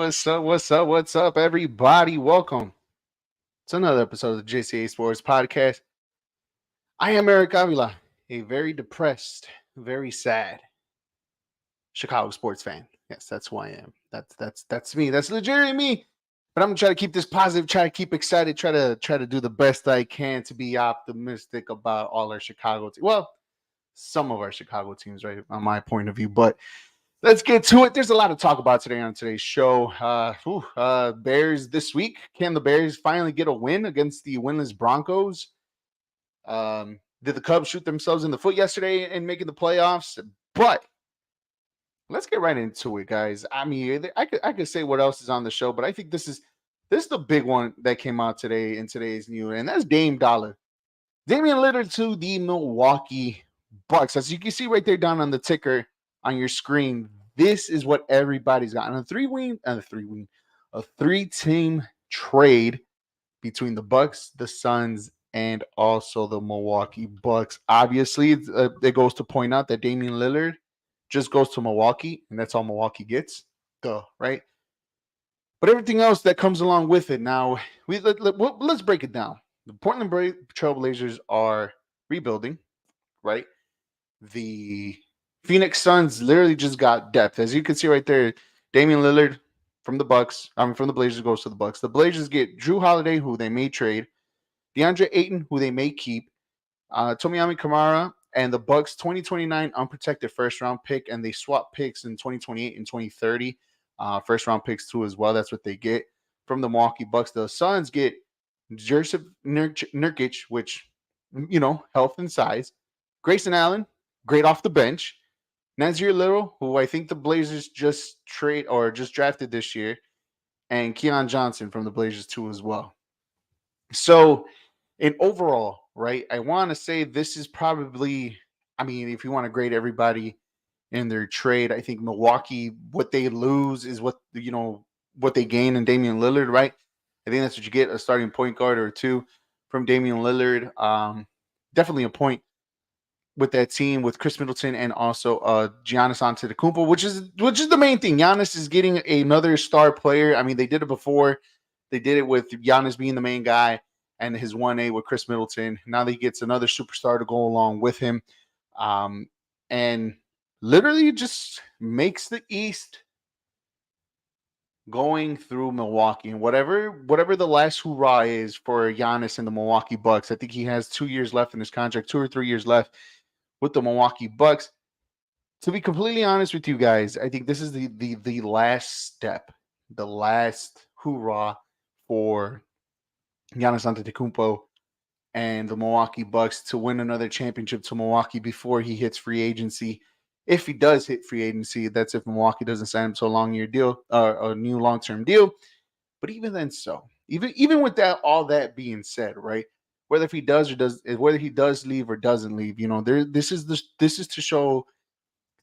What's up, everybody? Welcome to another episode of the JCA Sports Podcast. I am Eric Avila, a very depressed, very sad Chicago sports fan. Yes, that's who I am. That's me. That's legitimately me. But I'm gonna try to keep this positive, try to keep excited, try to do the best I can to be optimistic about all our Chicago teams. Well, some of our Chicago teams, right, on my point of view, but let's get to it. There's a lot to talk about today on today's show. Bears this week. Can the Bears finally get a win against the winless Broncos? Did the Cubs shoot themselves in the foot yesterday in making the playoffs? But let's get right into it, guys. I mean, I could say what else is on the show, but I think this is the big one that came out today in today's news, and that's Dame Dollar. Damian Lillard to the Milwaukee Bucks. As you can see right there down on the ticker on your screen, this is what everybody's got. On a three-team trade between the Bucks, the Suns, and also the Milwaukee Bucks. Obviously, it goes to point out that Damian Lillard just goes to Milwaukee, and that's all Milwaukee gets. Duh, right? But everything else that comes along with it. Now, let's break it down. The Portland Trailblazers are rebuilding, right? The Phoenix Suns literally just got depth. As you can see right there, Damian Lillard from the Blazers goes to the Bucks. The Blazers get Drew Holiday, who they may trade, DeAndre Ayton, who they may keep, Tomiami Kamara, and the Bucks 2029 unprotected first round pick, and they swap picks in 2028 and 2030. First round picks too as well. That's what they get from the Milwaukee Bucks. The Suns get Joseph Nurkic, which, health and size. Grayson Allen, great off the bench. Nazir Little, who I think the Blazers just drafted this year, and Keon Johnson from the Blazers too as well. So, in overall, right, I want to say this is probably, I mean, if you want to grade everybody in their trade, I think Milwaukee, what they lose is what they gain in Damian Lillard, right? I think that's what you get, a starting point guard or two from Damian Lillard. Definitely a point with that team with Chris Middleton and also Giannis Antetokounmpo, which is the main thing. Giannis is getting another star player. I mean, they did it before. They did it with Giannis being the main guy and his 1A with Chris Middleton. Now he gets another superstar to go along with him. And literally just makes the East going through Milwaukee. And whatever the last hoorah is for Giannis and the Milwaukee Bucks, I think he has 2 years left in his contract, 2 or 3 years left with the Milwaukee Bucks. To be completely honest with you guys, I think this is the last step, the last hoorah for Giannis Antetokounmpo and the Milwaukee Bucks to win another championship to Milwaukee before he hits free agency. If he does hit free agency, that's if Milwaukee doesn't sign him to a long-year deal, a new long-term deal. But even then, even with that, all that being said, right? Whether he does leave or doesn't leave, this is to show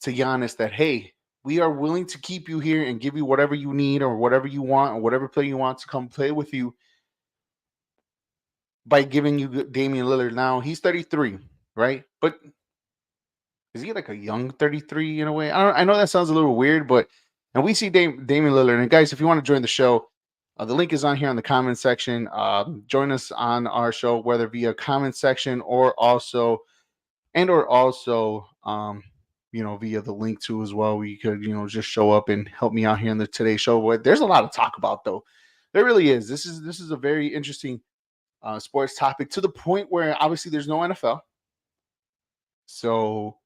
to Giannis that, hey, we are willing to keep you here and give you whatever you need or whatever you want or whatever player you want to come play with you by giving you Damian Lillard. Now he's 33, right? But is he like a young 33 in a way? I know that sounds a little weird, but and we see Damian Lillard. And guys, if you want to join the show, the link is on here in the comment section. Join us on our show, whether via comment section or also via the link too as well. We could, just show up and help me out here in the today's show. But there's a lot to talk about, though. There really is. This is a very interesting sports topic, to the point where obviously there's no NFL. So,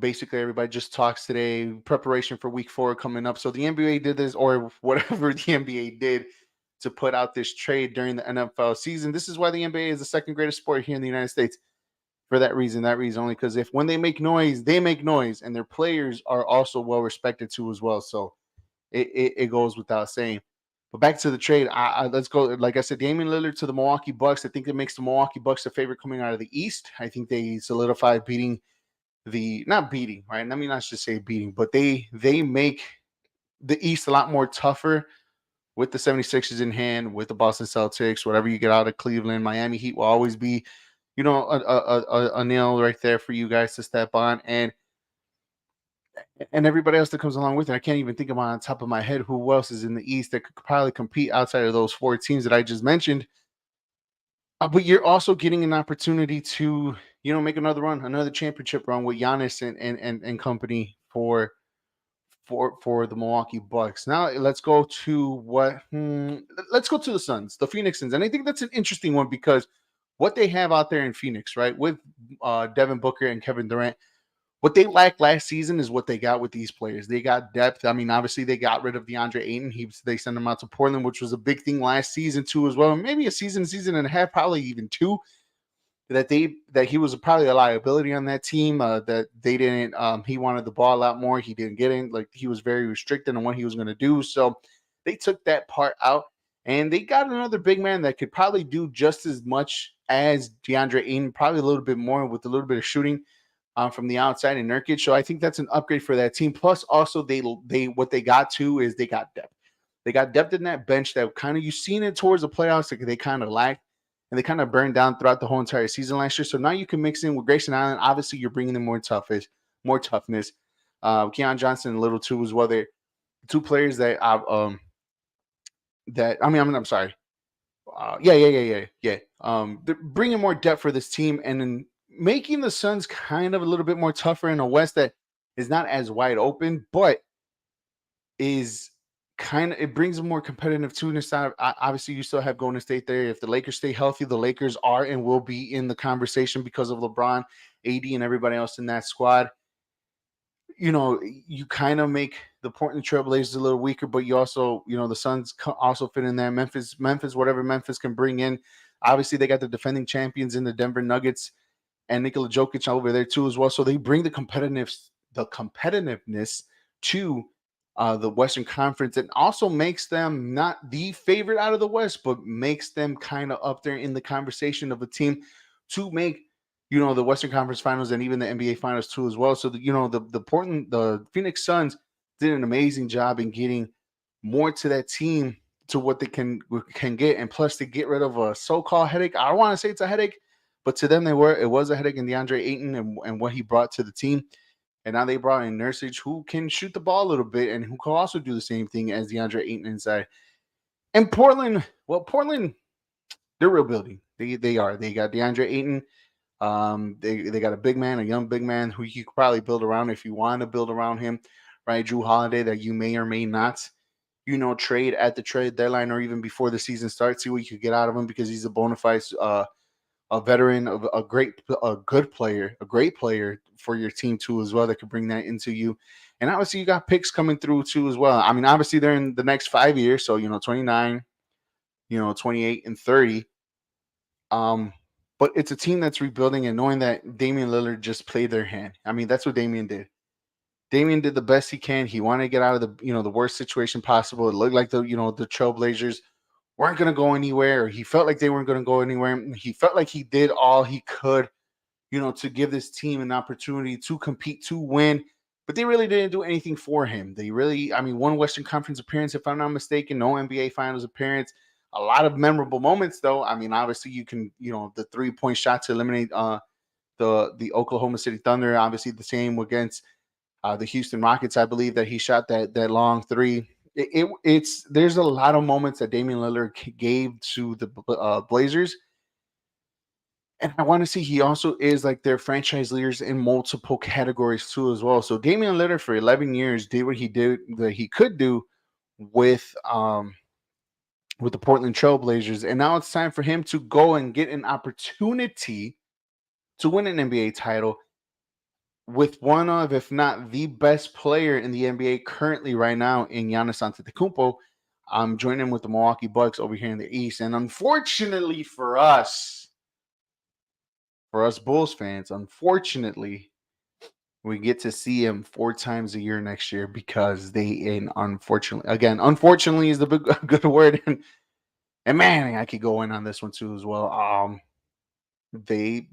basically everybody just talks today, preparation for week 4 coming up. So the NBA did this, or whatever the NBA did, to put out this trade during the NFL season. This is why the NBA is the second greatest sport here in the United States. For that reason only, because when they make noise, and their players are also well respected too as well. So it goes without saying. But back to the trade, let's go. Like I said, Damian Lillard to the Milwaukee Bucks. I think it makes the Milwaukee Bucks the favorite coming out of the East. I think they solidified not beating, right? Let me not just say beating, but they make the East a lot more tougher with the 76ers in hand, with the Boston Celtics, whatever you get out of Cleveland. Miami Heat will always be, a nail right there for you guys to step on. And and everybody else that comes along with it. I can't even think of on top of my head who else is in the East that could probably compete outside of those four teams that I just mentioned. But you're also getting an opportunity to, make another run, another championship run with Giannis and company for the Milwaukee Bucks. Now let's go to let's go to the Suns, the Phoenix Suns, and I think that's an interesting one because what they have out there in Phoenix, right, with Devin Booker and Kevin Durant. What they lacked last season is what they got with these players. They got depth. I mean, obviously they got rid of DeAndre Ayton. They sent him out to Portland, which was a big thing last season too, as well. Maybe a season and a half, probably even two. That he was probably a liability on that team. That they didn't. He wanted the ball a lot more. He didn't get in. Like he was very restricted on what he was going to do. So they took that part out, and they got another big man that could probably do just as much as DeAndre Ayton, probably a little bit more with a little bit of shooting from the outside in Nurkic. So I think that's an upgrade for that team. Plus, also they what they got too is they got depth. They got depth in that bench that kind of you've seen it towards the playoffs. Like they kind of lacked, and they kind of burned down throughout the whole entire season last year. So now you can mix in with Grayson Allen. Obviously, you're bringing in more toughness. Keon Johnson and Little too as well. They're two players that I'm sorry. Yeah. They're bringing more depth for this team, and then making the Suns kind of a little bit more tougher in a West that is not as wide open, but is it brings a more competitive tuneness out. Obviously, you still have Golden State there. If the Lakers stay healthy, the Lakers are and will be in the conversation because of LeBron, AD, and everybody else in that squad. You kind of make the Portland Trailblazers a little weaker, but you also, the Suns also fit in there. Memphis, whatever Memphis can bring in. Obviously, they got the defending champions in the Denver Nuggets and Nikola Jokic over there too as well. So they bring the competitiveness to the Western Conference, and also makes them not the favorite out of the West, but makes them kind of up there in the conversation of a team to make the Western Conference Finals and even the NBA Finals too as well. So the Phoenix Suns did an amazing job in getting more to that team to what they can get, and plus to get rid of a so-called headache. I don't want to say it's a headache, but to them it was a headache in DeAndre Ayton and what he brought to the team. And now they brought in Nurkic, who can shoot the ball a little bit and who can also do the same thing as DeAndre Ayton inside. And Portland, they're rebuilding. They are. They got DeAndre Ayton. They got a young big man who you could probably build around if you want to build around him, right? Drew Holiday, that you may or may not, trade at the trade deadline or even before the season starts. See what you could get out of him because he's a bona fide a veteran, of a great player for your team too as well that could bring that into you. And obviously you got picks coming through too as well. I mean, obviously they're in the next 5 years, so 29, 28 and 30. But it's a team that's rebuilding, and knowing that Damian Lillard just played their hand. I mean, that's what Damian did. Damian did the best he can. He wanted to get out of the worst situation possible. It looked like the Trailblazers weren't going to go anywhere, or he felt like they weren't going to go anywhere. He felt like he did all he could, to give this team an opportunity to compete, to win. But they really didn't do anything for him. One Western Conference appearance, if I'm not mistaken, no NBA Finals appearance. A lot of memorable moments, though. I mean, obviously, you can, the 3-point shot to eliminate the Oklahoma City Thunder. Obviously, the same against the Houston Rockets. I believe that he shot that long three. There's a lot of moments that Damian Lillard gave to the Blazers, and I want to see he also is like their franchise leaders in multiple categories too as well. So Damian Lillard for 11 years did what he did that he could do with the Portland Trailblazers, and now it's time for him to go and get an opportunity to win an NBA title with one of, if not the best player in the NBA currently right now in Giannis Antetokounmpo. I'm joining with the Milwaukee Bucks over here in the East. And unfortunately for us Bulls fans, unfortunately, we get to see him 4 times a year next year because unfortunately is the big good word. And man, I could go in on this one too as well. They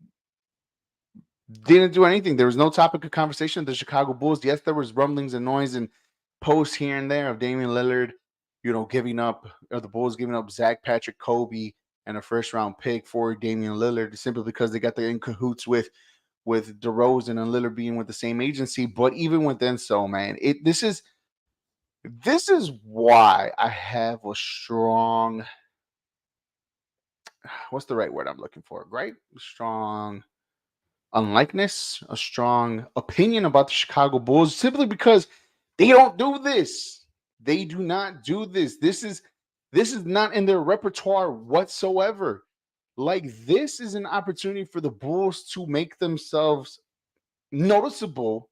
didn't do anything. There was no topic of conversation. The Chicago Bulls, yes, there was rumblings and noise and posts here and there of Damian Lillard, giving up, or the Bulls giving up Zach Patrick Kobe and a first-round pick for Damian Lillard simply because they got the in cahoots with with DeRozan and Lillard being with the same agency. But even within so, man, this is why I have a strong, what's the right word I'm looking for? Right? Strong unlikeness, a strong opinion about the Chicago Bulls, simply because they don't do this. They do not do this. This is not in their repertoire whatsoever. Like, this is an opportunity for the Bulls to make themselves noticeable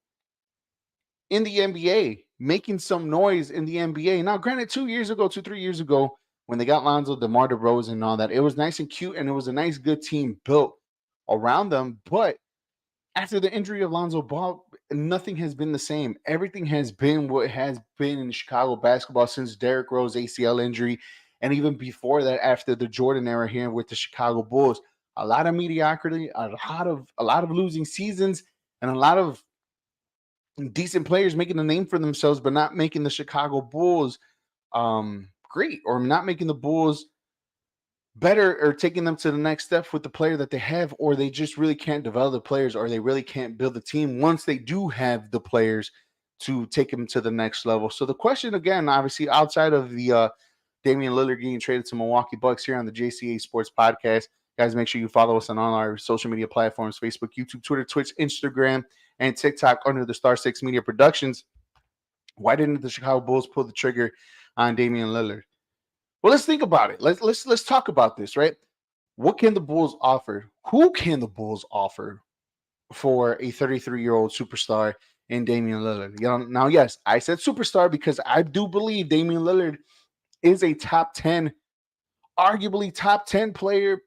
in the NBA, making some noise in the NBA. Now, granted, 3 years ago, when they got Lonzo, DeMar DeRozan, and all that, it was nice and cute, and it was a nice, good team built around them. But after the injury of Lonzo Ball, nothing has been the same. Everything has been what has been in Chicago basketball since Derrick Rose ACL injury, and even before that, after the Jordan era here with the Chicago Bulls. A lot of mediocrity, a lot of losing seasons, and a lot of decent players making a name for themselves, but not making the Chicago Bulls great, or not making the Bulls better, or taking them to the next step with the player that they have, or they just really can't develop the players, or they really can't build the team once they do have the players to take them to the next level. So the question again, obviously, outside of the Damian Lillard getting traded to Milwaukee Bucks here on the JCA Sports Podcast, guys, make sure you follow us on all our social media platforms: Facebook, YouTube, Twitter, Twitch, Instagram, and TikTok under the Star 6 Media Productions. Why didn't the Chicago Bulls pull the trigger on Damian Lillard? Well, let's think about it. Let's talk about this, right? What can the Bulls offer? Who can the Bulls offer for a 33-year-old superstar in Damian Lillard? Now, yes, I said superstar because I do believe Damian Lillard is a top 10, arguably top 10 player,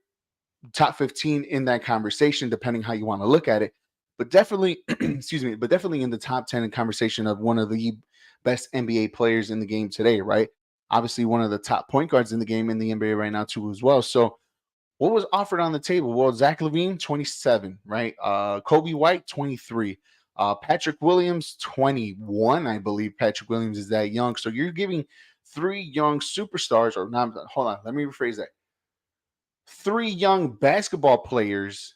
top 15 in that conversation, depending how you want to look at it. But definitely, but definitely in the top 10 in conversation of one of the best NBA players in the game today, right? Obviously, one of the top point guards in the game in the NBA right now, too, as well. So, what was offered on the table? Well, Zach LaVine, 27, right? Kobe White, 23. Patrick Williams, 21. I believe Patrick Williams is that young. So, you're giving three young superstars, or not, hold on, let me rephrase that. Three young basketball players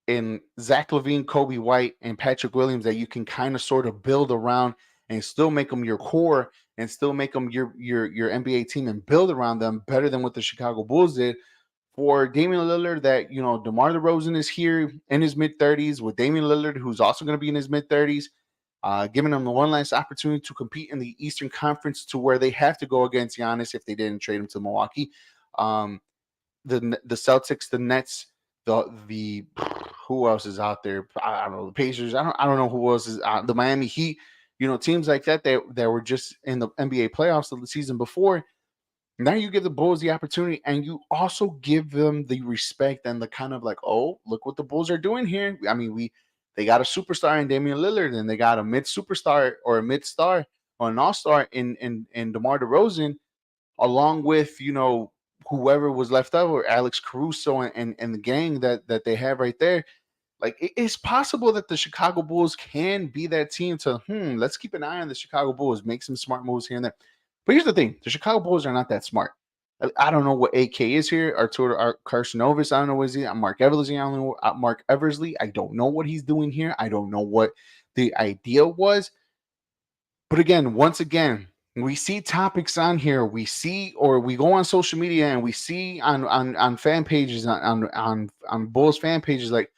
in Zach LaVine, Kobe White, and Patrick Williams that you can kind of sort of build around and still make them your core and still make them your NBA team and build around them better than what the Chicago Bulls did. For Damian Lillard, that, DeMar DeRozan is here in his mid-30s, with Damian Lillard, who's also going to be in his mid-30s, giving them the one last opportunity to compete in the Eastern Conference, to where they have to go against Giannis if they didn't trade him to Milwaukee. The Celtics, the Nets, the who else is out there? I don't know, the Pacers. I don't know who else is the Miami Heat. Teams like that were just in the NBA playoffs of the season before. Now you give the Bulls the opportunity, and you also give them the respect and the kind of like, oh, look what the Bulls are doing here. I mean, they got a superstar in Damian Lillard, and they got a mid superstar or a mid star or an all star in DeMar DeRozan, along with whoever was left over, Alex Caruso and the gang that they have right there. Like, it's possible that the Chicago Bulls can be that team to, let's keep an eye on the Chicago Bulls, make some smart moves here and there. But here's the thing. The Chicago Bulls are not that smart. I don't know what AK is here. Arturo Carsonovis, I don't know what he is. Mark Eversley, I don't know. Mark Eversley, I don't know what he's doing here. I don't know what the idea was. But again, once again, we see topics on here. We see, or we go on social media and we see on fan pages, on Bulls fan pages, like,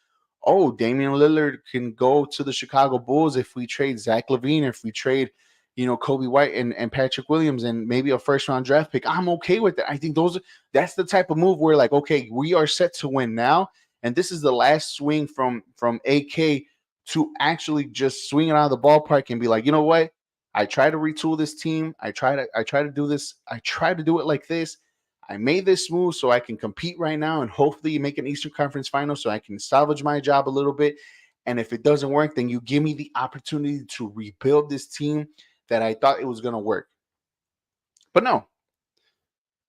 oh, Damian Lillard can go to the Chicago Bulls if we trade Zach LaVine, if we trade, Kobe White and Patrick Williams, and maybe a first round draft pick. I'm okay with that. I think that's the type of move where, like, okay, we are set to win now, and this is the last swing from AK to actually just swing it out of the ballpark and be like, you know what? I try to retool this team. I try to do this. I try to do it like this. I made this move so I can compete right now and hopefully make an Eastern Conference final so I can salvage my job a little bit. And if it doesn't work, then you give me the opportunity to rebuild this team that I thought it was going to work. But no,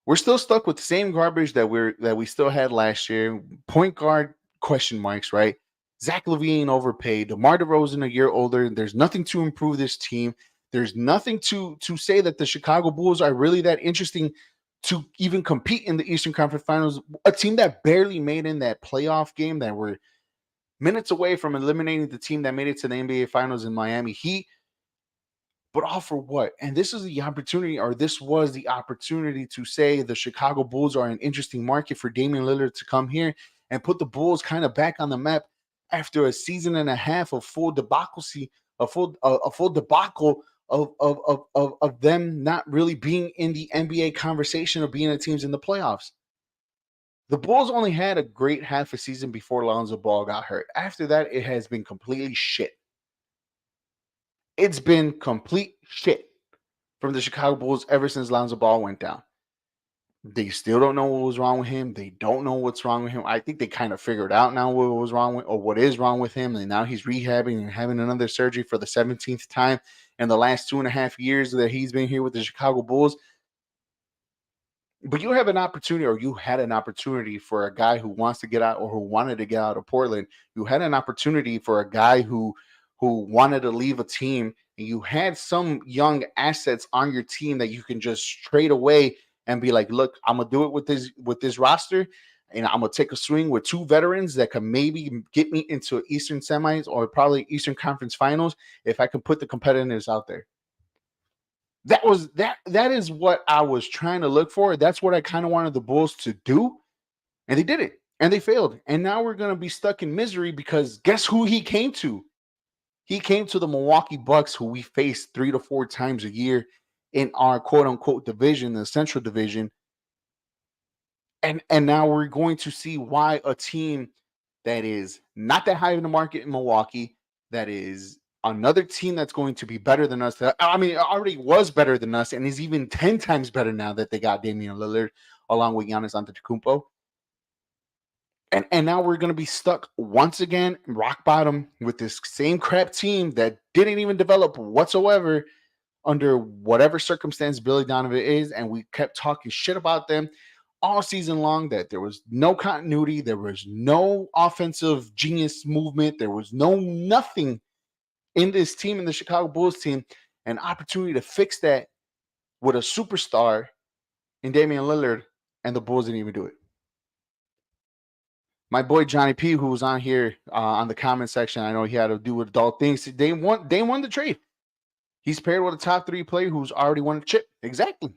we're still stuck with the same garbage that we still had last year. Point guard question marks, right? Zach LaVine overpaid. DeMar DeRozan a year older. There's nothing to improve this team. There's nothing to say that the Chicago Bulls are really that interesting to even compete in the Eastern Conference Finals. A team that barely made in that playoff game, that were minutes away from eliminating the team that made it to the NBA Finals in Miami Heat. But all for what? And this was the opportunity to say the Chicago Bulls are an interesting market for Damian Lillard to come here and put the Bulls kind of back on the map after a season and a half of full debacle, a full debacle of them not really being in the NBA conversation of being the teams in the playoffs. The Bulls only had a great half a season before Lonzo Ball got hurt. After that, it has been completely shit. It's been complete shit from the Chicago Bulls ever since Lonzo Ball went down. They still don't know what was wrong with him. They don't know what's wrong with him. I think they kind of figured out now what was wrong with, or what is wrong with him. And now he's rehabbing and having another surgery for the 17th time in the last 2.5 years that he's been here with the Chicago Bulls. But you have an opportunity, or you had an opportunity for a guy who wants to get out, or who wanted to get out of Portland. You had an opportunity for a guy who wanted to leave a team, and you had some young assets on your team that you can just trade away and be like, look, I'm gonna do it with this roster, and I'm gonna take a swing with 2 veterans that can maybe get me into Eastern semis or probably Eastern Conference Finals if I can put the competitiveness out there. That is what I was trying to look for. That's what I kind of wanted the Bulls to do, and they did it, and they failed. And now we're gonna be stuck in misery because guess who he came to? He came to the Milwaukee Bucks, who we face 3 to 4 times a year in our quote unquote division, the Central Division. And now we're going to see why a team that is not that high in the market in Milwaukee, that is another team that's going to be better than us. I mean, it already was better than us and is even 10 times better now that they got Damian Lillard along with Giannis Antetokounmpo. And now we're going to be stuck once again, rock bottom, with this same crap team that didn't even develop whatsoever under whatever circumstance Billy Donovan is. And we kept talking shit about them all season long, that there was no continuity, there was no offensive genius movement, there was nothing in this team, in the Chicago Bulls team. An opportunity to fix that with a superstar in Damian Lillard, and the Bulls didn't even do it. My boy Johnny P, who was on here on the comment section, I know he had to do with adult things. They won the trade. He's paired with a top 3 player who's already won a chip. Exactly.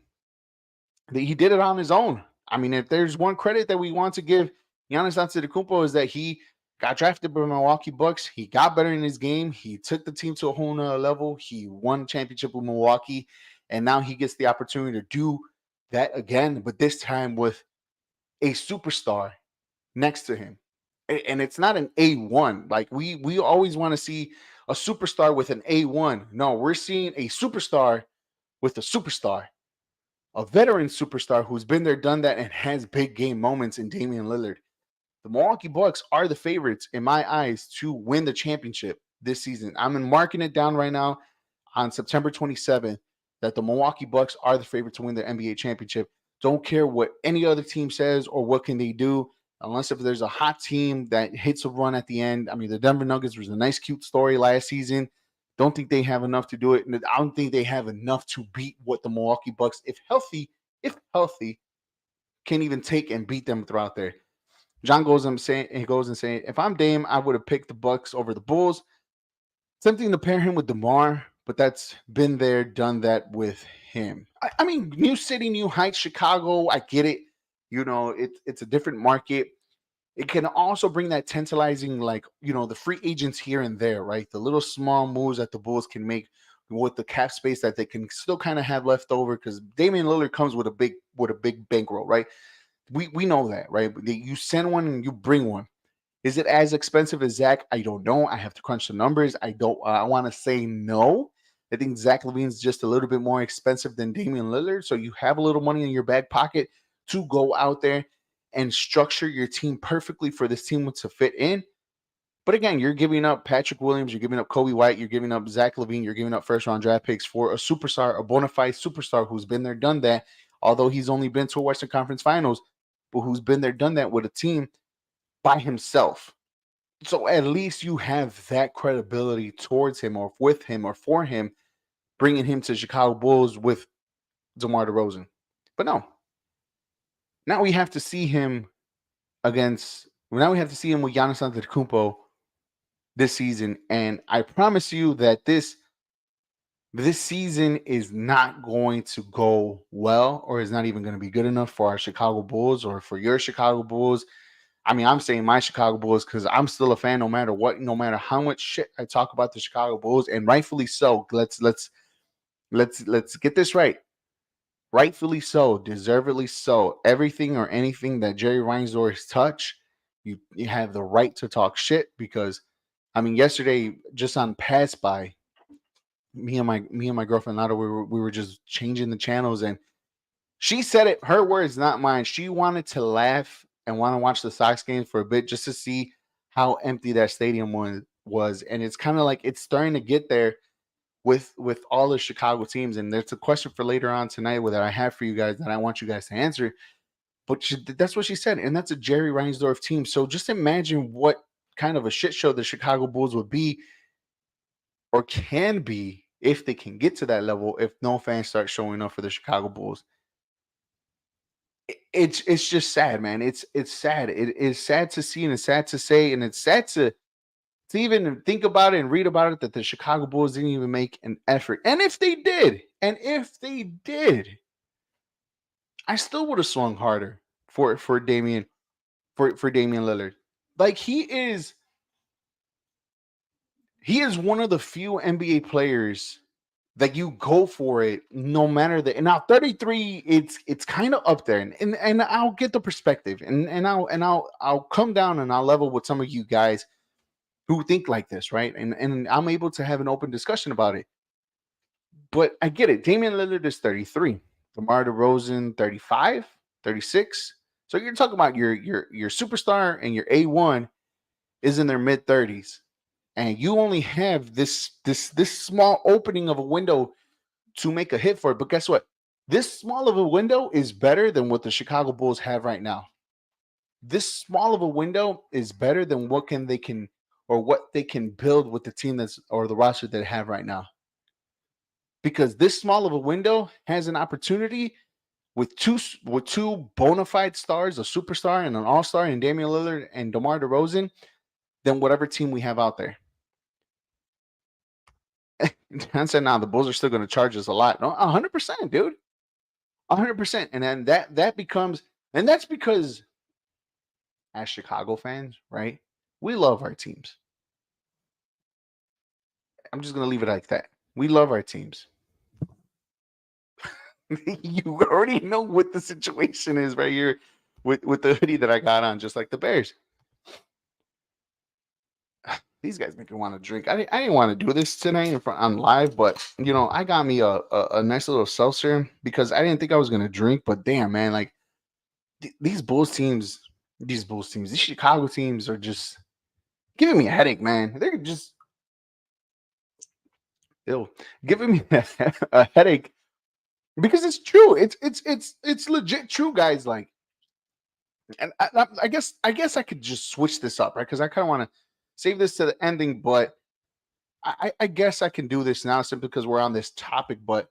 He did it on his own. I mean, if there's one credit that we want to give Giannis Antetokounmpo, is that he got drafted by the Milwaukee Bucks. He got better in his game. He took the team to a whole nother level. He won a championship with Milwaukee, and now he gets the opportunity to do that again, but this time with a superstar next to him. And it's not an A1. Like we always want to see a superstar with an A1. No, we're seeing a superstar with a superstar. A veteran superstar who's been there, done that, and has big game moments in Damian Lillard. The Milwaukee Bucks are the favorites in my eyes to win the championship this season. I'm marking it down right now on September 27th that the Milwaukee Bucks are the favorite to win the NBA championship. Don't care what any other team says or what can they do, unless if there's a hot team that hits a run at the end. I mean, the Denver Nuggets was a nice, cute story last season. Don't think they have enough to do it. And I don't think they have enough to beat what the Milwaukee Bucks, if healthy, can even take and beat them throughout there. John goes and saying, if I'm Dame, I would have picked the Bucks over the Bulls. Something to pair him with DeMar, but that's been there, done that with him. I mean, new city, new heights, Chicago. I get it. You know, it's a different market. It can also bring that tantalizing, like, you know, the free agents here and there, right? The little small moves that the Bulls can make with the cap space that they can still kind of have left over, because Damian Lillard comes with a big bankroll, right? We know that, right? You send one and you bring one. Is it as expensive as Zach? I don't know. I have to crunch the numbers. I want to say no. I think Zach LaVine's just a little bit more expensive than Damian Lillard. So you have a little money in your back pocket to go out there and structure your team perfectly for this team to fit in. But again, you're giving up Patrick Williams, you're giving up Kobe White, you're giving up Zach LaVine, you're giving up first-round draft picks for a superstar, a bona fide superstar who's been there, done that, although he's only been to a Western Conference Finals, but who's been there, done that with a team by himself. So at least you have that credibility towards him, or with him, or for him, bringing him to Chicago Bulls with DeMar DeRozan. But no. Now we have to see him with Giannis Antetokounmpo this season. And I promise you that this season is not going to go well, or is not even going to be good enough for our Chicago Bulls or for your Chicago Bulls. I mean, I'm saying my Chicago Bulls because I'm still a fan no matter what, no matter how much shit I talk about the Chicago Bulls, and rightfully so. Let's get this right. Rightfully so, deservedly so. Everything or anything that Jerry Reinsdorf touch, you have the right to talk shit because, I mean, yesterday just on Pass By, me and my girlfriend Lada, we were just changing the channels, and she said it. Her words, not mine. She wanted to laugh and want to watch the Sox game for a bit just to see how empty that stadium was, and it's kind of like it's starting to get there with all the Chicago teams. And there's a question for later on tonight that I have for you guys that I want you guys to answer. But that's what she said, and that's a Jerry Reinsdorf team. So just imagine what kind of a shit show the Chicago Bulls would be or can be if they can get to that level if no fans start showing up for the Chicago Bulls. It's just sad, man. It's sad. It is sad to see and it's sad to say, and it's sad to even think about it and read about it that the Chicago Bulls didn't even make an effort. And if they did, I still would have swung harder for Damian for Damian Lillard. Like he is one of the few NBA players that you go for it no matter the. And now 33, it's kind of up there, and I'll get the perspective, and I'll come down and I'll level with some of you guys who think like this, right? And I'm able to have an open discussion about it. But I get it. Damian Lillard is 33. DeMar DeRozan 35, 36. So you're talking about your superstar and your A1 is in their mid 30s. And you only have this small opening of a window to make a hit for it. But guess what? This small of a window is better than what the Chicago Bulls have right now. This small of a window is better than what they can build with the team that's or the roster that they have right now. Because this small of a window has an opportunity with two bona fide stars, a superstar and an all-star, and Damian Lillard and DeMar DeRozan, than whatever team we have out there. I said, now the Bulls are still going to charge us a lot. No, 100%, dude. 100%. And then that becomes, and that's because as Chicago fans, right? We love our teams. I'm just going to leave it like that. We love our teams. You already know what the situation is right here with the hoodie that I got on, just like the Bears. These guys make me want to drink. I didn't want to do this tonight on live, but I got me a nice little seltzer because I didn't think I was gonna drink. But damn, man, like these Chicago teams are just giving me a headache, man. They're just giving me a headache because it's true. It's legit true, guys. Like, and I guess I could just switch this up, right? Because I kind of want to save this to the ending, but I guess I can do this now simply because we're on this topic. But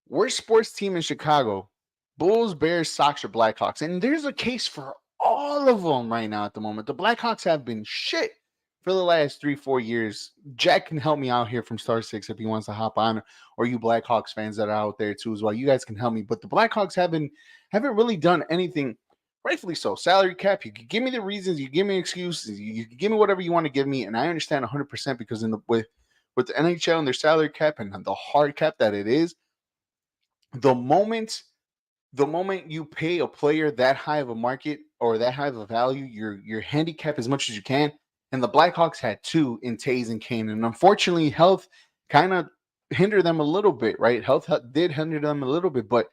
worst sports team in Chicago: Bulls, Bears, Sox, or Blackhawks. And there's a case for all of them right now at the moment. The Blackhawks have been shit for the last 3-4 years. Jack can help me out here from Star 6 if he wants to hop on, or you Blackhawks fans that are out there too as well. You guys can help me. But the Blackhawks haven't really done anything. Rightfully so. Salary cap. You can give me the reasons. You give me excuses. You can give me whatever you want to give me, and I understand 100% because with the NHL and their salary cap and the hard cap that it is, the moment you pay a player that high of a market or that high of a value, your handicap as much as you can. And the Blackhawks had two in Taves and Kane, and unfortunately, health kind of hindered them a little bit. Right, health did hinder them a little bit, but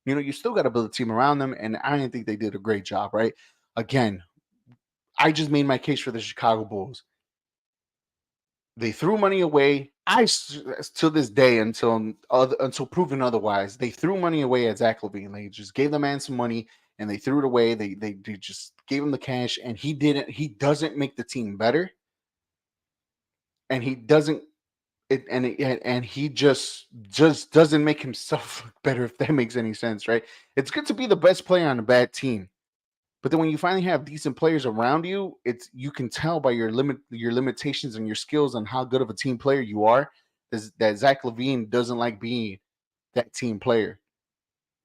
you still got to build a team around them, and I didn't think they did a great job, right? Again, I just made my case for the Chicago Bulls. They threw money away. To this day, until proven otherwise, they threw money away at Zach LaVine. They just gave the man some money, and they threw it away. They just gave him the cash, and he doesn't make the team better, and he doesn't. And he just doesn't make himself look better, if that makes any sense, right? It's good to be the best player on a bad team, But then when you finally have decent players around you, you can tell by your limitations and your skills on how good of a team player you are. That Zach LaVine doesn't like being that team player.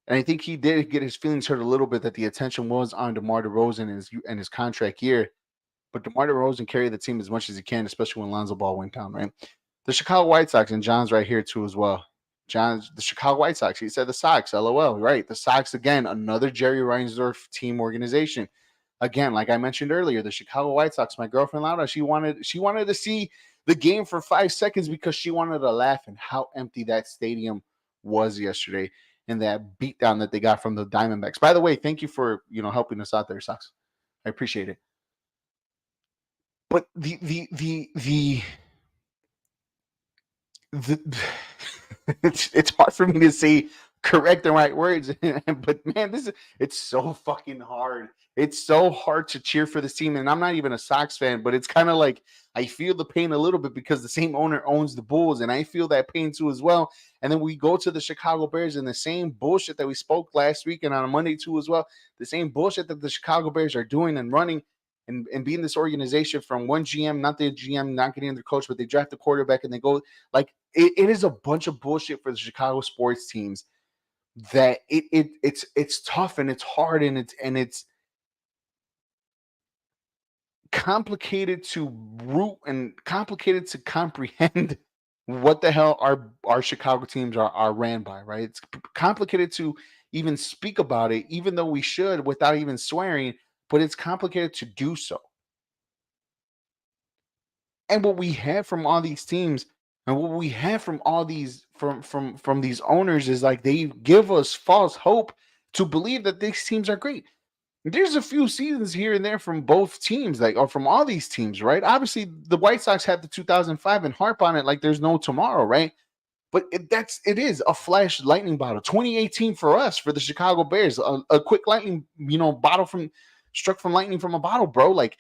And I think he did get his feelings hurt a little bit that the attention was on DeMar DeRozan and his contract year. But DeMar DeRozan carried the team as much as he can, especially when Lonzo Ball went down, right? The Chicago White Sox, and John's right here too as well. John's the Chicago White Sox. He said the Sox, LOL, right? The Sox, again, another Jerry Reinsdorf team organization. Again, like I mentioned earlier, the Chicago White Sox, my girlfriend Laura, she wanted to see the game for 5 seconds because she wanted to laugh and how empty that stadium was yesterday and that beatdown that they got from the Diamondbacks. By the way, thank you for helping us out there, Sox. I appreciate it. But the it's hard for me to say correct and right words, but man, it's so fucking hard. It's so hard to cheer for this team, and I'm not even a Sox fan, but it's kind of like I feel the pain a little bit because the same owner owns the Bulls, and I feel that pain too as well. And then we go to the Chicago Bears, and the same bullshit that we spoke last week and on a Monday too as well, the same bullshit that the Chicago Bears are doing and running and being this organization from one GM, not the GM, not getting their coach, but they draft the quarterback and they go like it is a bunch of bullshit for the Chicago sports teams that it's tough and it's hard and it's complicated to root and complicated to comprehend what the hell our Chicago teams are ran by, right? It's complicated to even speak about it, even though we should without even swearing, but it's complicated to do so. And what we have from all these teams and what we have from all these from these owners is like they give us false hope to believe that these teams are great. There's a few seasons here and there from both teams, like or from all these teams, right? Obviously, the White Sox had the 2005 and harp on it like there's no tomorrow, right? But it is a flash lightning bottle. 2018 for us, for the Chicago Bears, a quick lightning, bottle from struck from lightning from a bottle, bro. Like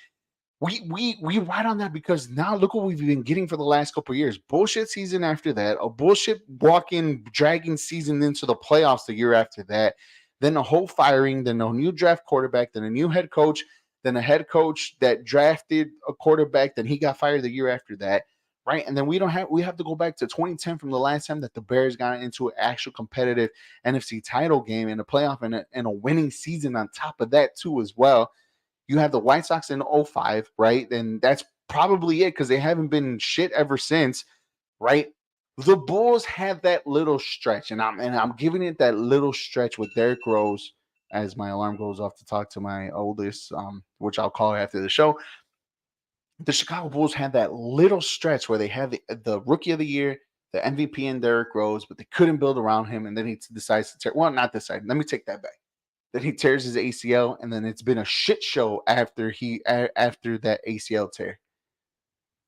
we ride on that because now look what we've been getting for the last couple of years. Bullshit season after that, a bullshit walk-in dragging season into the playoffs the year after that, then a whole firing, then a new draft quarterback, then a new head coach, then a head coach that drafted a quarterback, then he got fired the year after that, right? And then we have to go back to 2010 from the last time that the Bears got into an actual competitive NFC title game and a playoff and a winning season on top of that too as well. You have the White Sox in 05, right? And that's probably it because they haven't been shit ever since, right? The Bulls had that little stretch, and I'm giving it that little stretch with Derrick Rose as my alarm goes off to talk to my oldest, which I'll call after the show. The Chicago Bulls had that little stretch where they had the rookie of the year, the MVP in Derrick Rose, but they couldn't build around him, and then he decides to tear. Well, not decide. Let me take that back. Then he tears his ACL, and then it's been a shit show after that ACL tear.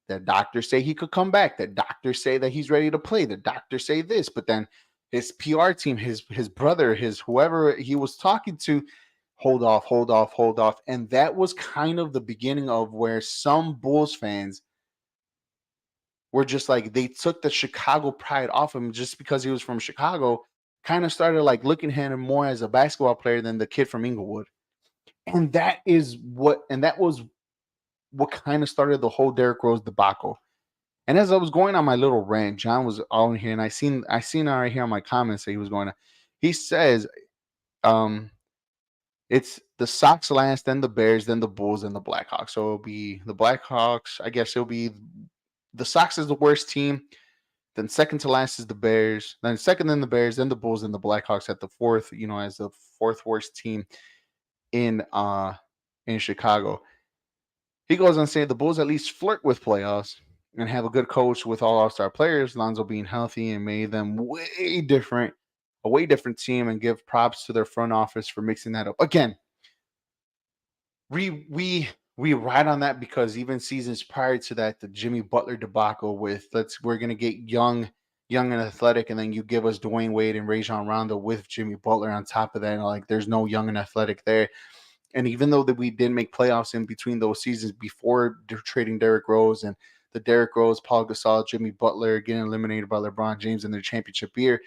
The doctors say he could come back. The doctors say that he's ready to play. The doctors say this, but then his PR team, his brother, his whoever he was talking to, hold off. And that was kind of the beginning of where some Bulls fans were just like they took the Chicago pride off him just because he was from Chicago, kind of started like looking at him more as a basketball player than the kid from Inglewood. And that was what kind of started the whole Derrick Rose debacle. And as I was going on my little rant, John was on here, and I seen right here on my comments that he was going to. He says, it's the Sox last, then the Bears, then the Bulls, then the Blackhawks. So it'll be the Blackhawks. I guess it'll be the Sox is the worst team. Then second to last is the Bears. Then second, then the Bears, then the Bulls, then the Blackhawks at the fourth. As the fourth worst team in Chicago. He goes on saying the Bulls at least flirt with playoffs and have a good coach with all All-Star players, Lonzo being healthy and made them a way different team, and give props to their front office for mixing that up. Again, we ride on that because even seasons prior to that, the Jimmy Butler debacle with we're gonna get young and athletic, and then you give us Dwayne Wade and Rajon Rondo with Jimmy Butler on top of that, and like there's no young and athletic there. And even though that we didn't make playoffs in between those seasons before trading Derrick Rose and the Derrick Rose, Paul Gasol, Jimmy Butler getting eliminated by LeBron James in their championship year,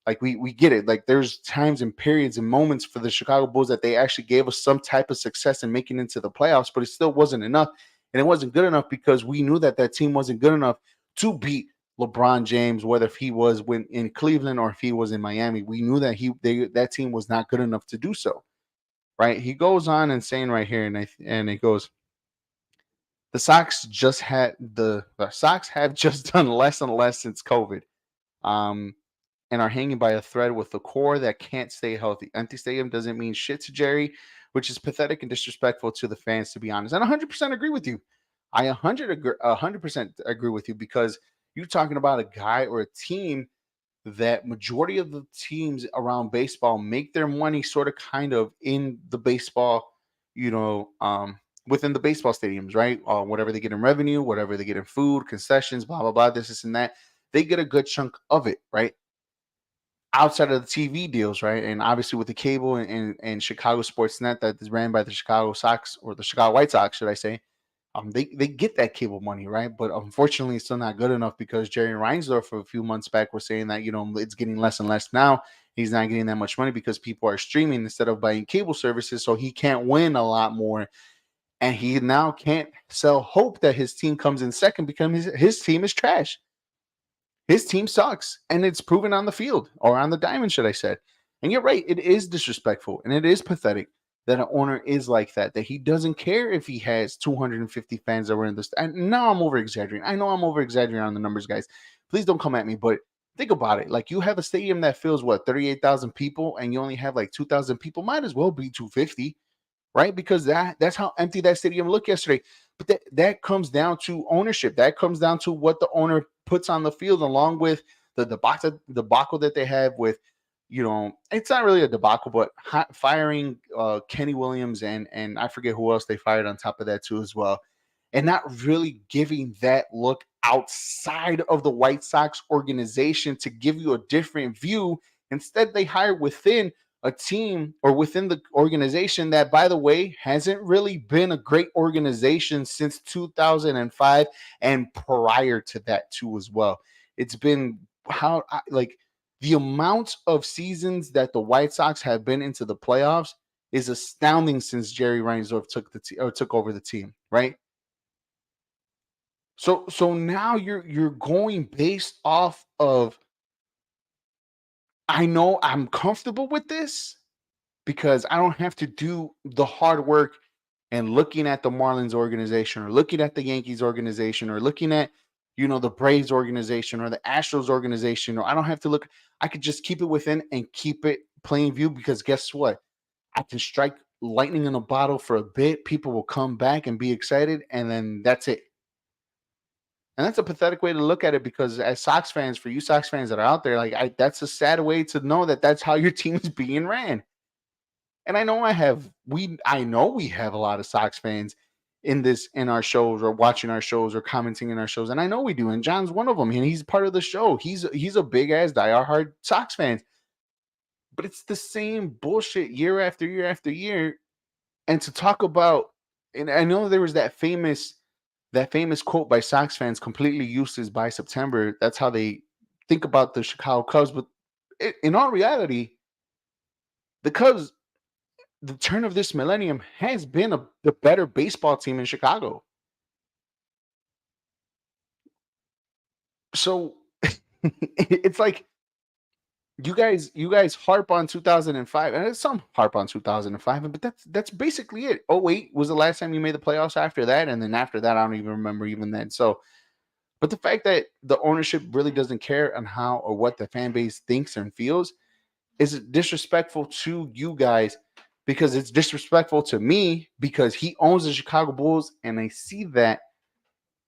Like we get it. Like there's times and periods and moments for the Chicago Bulls that they actually gave us some type of success in making into the playoffs, but it still wasn't enough. And it wasn't good enough because we knew that that team wasn't good enough to beat LeBron James, whether if he was in Cleveland or if he was in Miami. We knew that that team was not good enough to do so. Right? He goes on and saying right here, and it goes, the Sox have just done less and less since COVID. Um, and are hanging by a thread with the core that can't stay healthy. Empty stadium doesn't mean shit to Jerry, which is pathetic and disrespectful to the fans, to be honest. And 100% agree with you. I 100% agree with you because you're talking about a guy or a team that majority of the teams around baseball make their money sort of kind of in the baseball, within the baseball stadiums, right? Whatever they get in revenue, whatever they get in food, concessions, blah, blah, blah, this and that. They get a good chunk of it, right? Outside of the TV deals, right? And obviously with the cable and Chicago Sports Net that is ran by the Chicago Sox or the Chicago White Sox, should I say, they get that cable money, right? But unfortunately, it's still not good enough because Jerry Reinsdorf a few months back was saying that, it's getting less and less now. He's not getting that much money because people are streaming instead of buying cable services. So he can't win a lot more. And he now can't sell hope that his team comes in second because his team is trash. His team sucks, and it's proven on the field or on the diamond, should I say. And you're right, it is disrespectful and it is pathetic that an owner is like that he doesn't care if he has 250 fans that were in this. And now I'm over exaggerating. I know I'm over exaggerating on the numbers, guys. Please don't come at me, but think about it. Like you have a stadium that fills 38,000 people, and you only have like 2,000 people. Might as well be 250, right? Because that's how empty that stadium looked yesterday. But that comes down to ownership. That comes down to what the owner puts on the field, along with the debacle that they have with, it's not really a debacle, but firing Kenny Williams and I forget who else they fired on top of that too as well, and not really giving that look outside of the White Sox organization to give you a different view. Instead, they hire within a team or within the organization that, by the way, hasn't really been a great organization since 2005 and prior to that too as well. It's been the amount of seasons that the White Sox have been into the playoffs is astounding since Jerry Reinsdorf took over the team, right? So now you're going based off of, I know I'm comfortable with this because I don't have to do the hard work and looking at the Marlins organization or looking at the Yankees organization or looking at, the Braves organization or the Astros organization, or I don't have to look. I could just keep it within and keep it plain view because guess what? I can strike lightning in a bottle for a bit. People will come back and be excited, and then that's it. And that's a pathetic way to look at it because as Sox fans, for you Sox fans that are out there, that's a sad way to know that that's how your team is being ran. And I know we have a lot of Sox fans in our shows or watching our shows or commenting in our shows. And I know we do. And John's one of them. And he's part of the show. He's a big ass diehard Sox fan. But it's the same bullshit year after year after year. And to talk about, and I know there was that famous quote by Sox fans, completely useless by September. That's how they think about the Chicago Cubs. But in all reality, the Cubs, the turn of this millennium, has been the better baseball team in Chicago. So it's like you guys harp on 2005, and some harp on 2005, but that's basically it. Oh wait, was the last time you made the playoffs after that, and then after that, I don't even remember even then. So, but the fact that the ownership really doesn't care on how or what the fan base thinks and feels is disrespectful to you guys because it's disrespectful to me because he owns the Chicago Bulls, and I see that